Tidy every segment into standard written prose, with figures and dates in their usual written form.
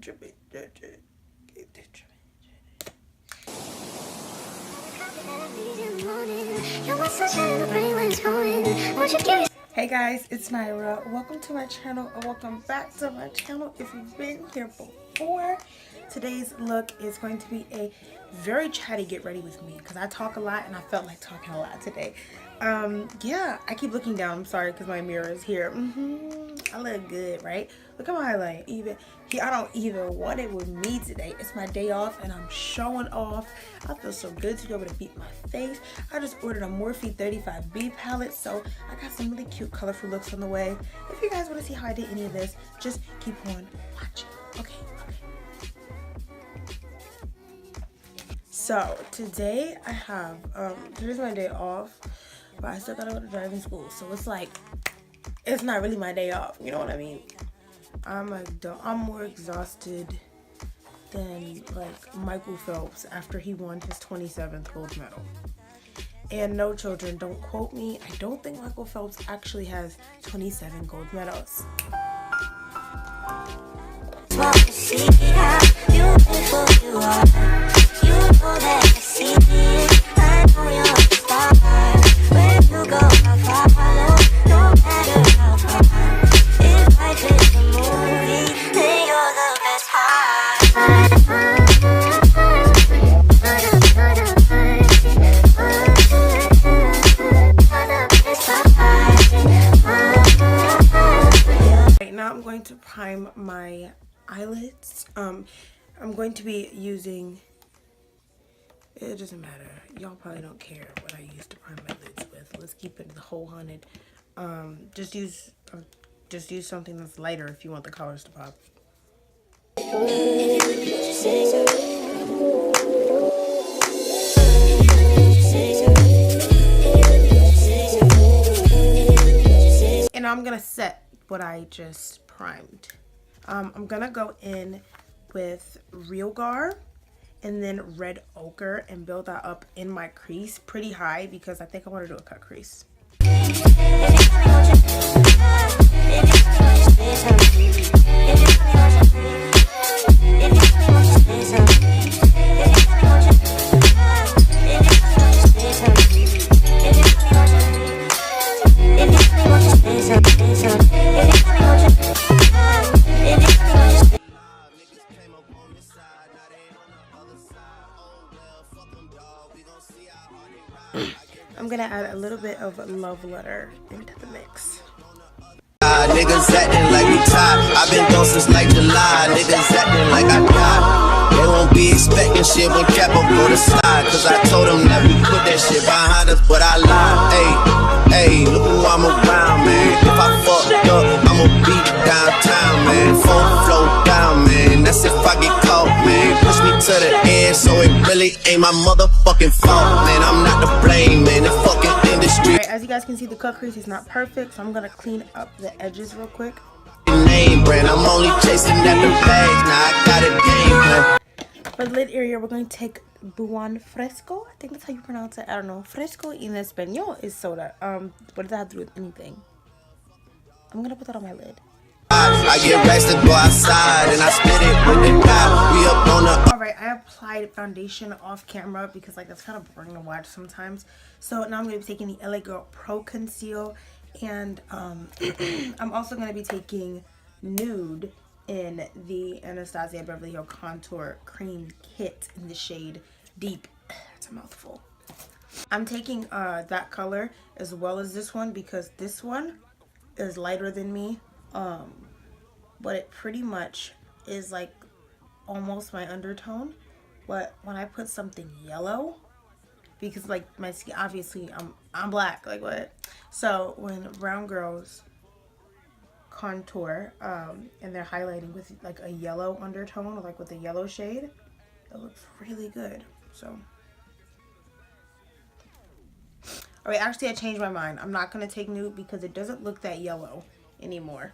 Hey guys, it's Nyra. Welcome to my channel, or welcome back to my channel if you've been here before. Today's look is going to be a very chatty get ready with me because I talk a lot and I felt like talking a lot today. Yeah, I keep looking down. I'm sorry because my mirror is here. I look good, right? Look at my highlight. I don't even want it with me today. It's my day off and I'm showing off. I feel so good to be able to beat my face. I just ordered a Morphe 35B palette, so I got some really cute colorful looks on the way. If you guys want to see how I did any of this, just keep on watching. Okay. So today I have today's my day off, but I still gotta go to driving school, so it's like it's not really my day off, you know what I mean? I'm more exhausted than like Michael Phelps after he won his 27th gold medal. And no, children, don't quote me, I don't think Michael Phelps actually has 27 gold medals. Right now I'm going to prime my eyelids. I'm going to be using, it doesn't matter, y'all probably don't care what I use to prime my lids with. Let's keep it the whole 100. Just use something that's lighter if you want the colors to pop. And now I'm gonna set what I just primed. I'm gonna go in with Real Gar and then red ochre and build that up in my crease pretty high because I think I want to do a cut crease. I'm gonna add a little bit of Love Letter into the mix. Niggas acting like we tired. I've been gone since like July. Niggas acting like I died. They won't be expecting shit when Capo go to slide. Cause I told them that we put that shit behind us, but I lied. Hey, look who I'm around, man. If I fucked up, I'ma beat downtown, man. Phone flow down, man. That's if I get caught, man. Push me to the end, so it really ain't my motherfucking fault, man. I'm not to blame, man. The fucking industry. Alright, as you guys can see, the cut crease is not perfect, so I'm gonna clean up the edges real quick. Name brand, I'm only chasing after bags. Now I got a game plan. For the lid area, we're going to take Buon Fresco. I think that's how you pronounce it. I don't know. Fresco in Espanol is soda. What does that have to do with anything? I'm gonna put that on my lid. I get racks to go outside and I split it with the guy. We up on the. Alright, I applied foundation off camera because like that's kind of boring to watch sometimes. So now I'm gonna be taking the LA Girl Pro Conceal, and I'm also gonna be taking Nude in the Anastasia Beverly Hills Contour Cream Kit in the shade Deep. It's a mouthful. I'm taking that color as well as this one because this one is lighter than me. But it pretty much is like almost my undertone. But when I put something yellow, because like my skin, obviously I'm black, like what? So when brown girls contour and they're highlighting with like a yellow undertone, or like with a yellow shade, it looks really good. So alright, actually I changed my mind. I'm not gonna take Nude because it doesn't look that yellow anymore.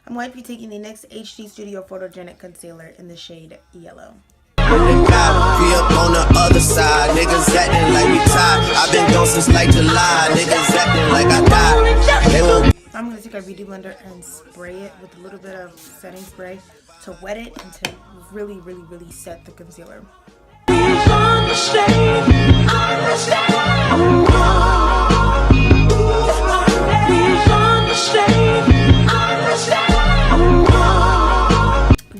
I'm going to be taking the NYX HD Studio Photogenic Concealer in the shade Yellow. Be up on the other side, niggas acting like we tired. I've been gone since like July, niggas acting like I died. They won't. I'm going to take a beauty blender and spray it with a little bit of setting spray to wet it and to really, really, really set the concealer.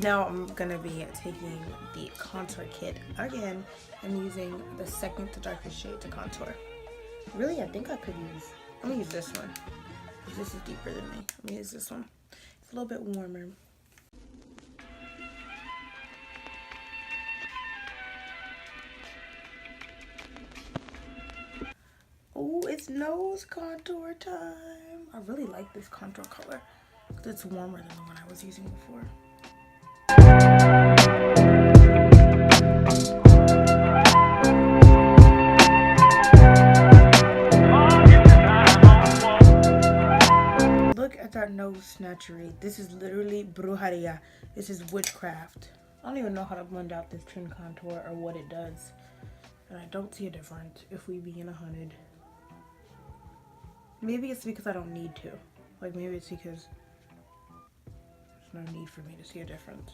Now I'm going to be taking the contour kit again and using the second to darkest shade to contour. Really, I think I could use, I'm going to use this one. This is deeper than me. I'm going to use this one. It's a little bit warmer. Oh, it's nose contour time. I really like this contour color because it's warmer than the one I was using before. Look at that nose snatchery. This is literally brujeria. This is witchcraft. I don't even know how to blend out this chin contour or what it does. And I don't see a difference if we be in 100. Maybe it's because I don't need to. Like maybe it's because there's no need for me to see a difference.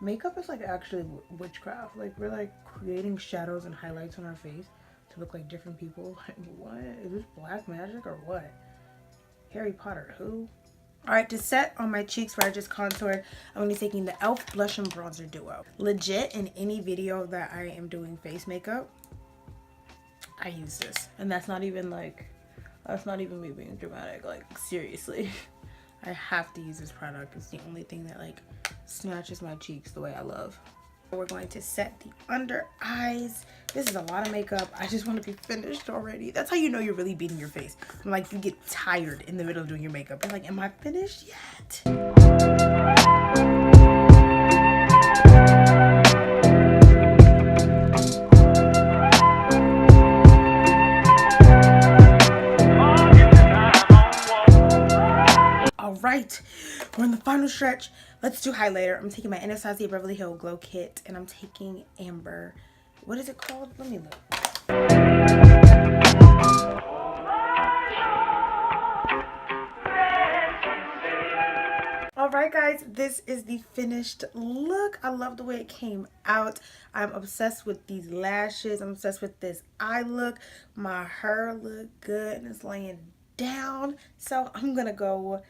Makeup is like actually witchcraft. Like we're like creating shadows and highlights on our face to look like different people. Like, what? Is this black magic or what? Harry Potter, who? Alright, to set on my cheeks where I just contoured, I'm going to be taking the e.l.f. Blush and Bronzer Duo. Legit, in any video that I am doing face makeup, I use this. And that's not even like, that's not even me being dramatic. Like, seriously. I have to use this product. It's the only thing that like snatches my cheeks the way I love. We're going to set the under eyes. This is a lot of makeup. I just want to be finished already. That's how you know you're really beating your face. Like you get tired in the middle of doing your makeup. You're like, am I finished yet? All right, we're in the final stretch. Let's do highlighter. I'm taking my Anastasia Beverly Hills Glow Kit and I'm taking Amber. What is it called? Let me look. All right, guys, this is the finished look. I love the way it came out. I'm obsessed with these lashes. I'm obsessed with this eye look. My hair look good and it's laying down. So I'm gonna go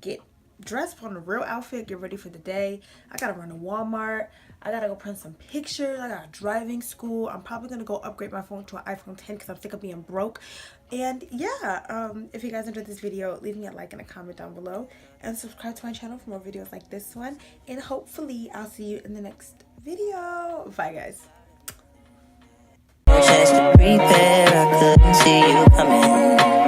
get dressed on a real outfit, get ready for the day. I gotta run to Walmart. I gotta go print some pictures. I got driving school. I'm probably gonna go upgrade my phone to an iPhone 10 because I'm sick of being broke. And yeah, if you guys enjoyed this video, leave me a like and a comment down below and subscribe to my channel for more videos like this one. And hopefully I'll see you in the next video. Bye, guys. Just to prepare, I couldn't see you coming.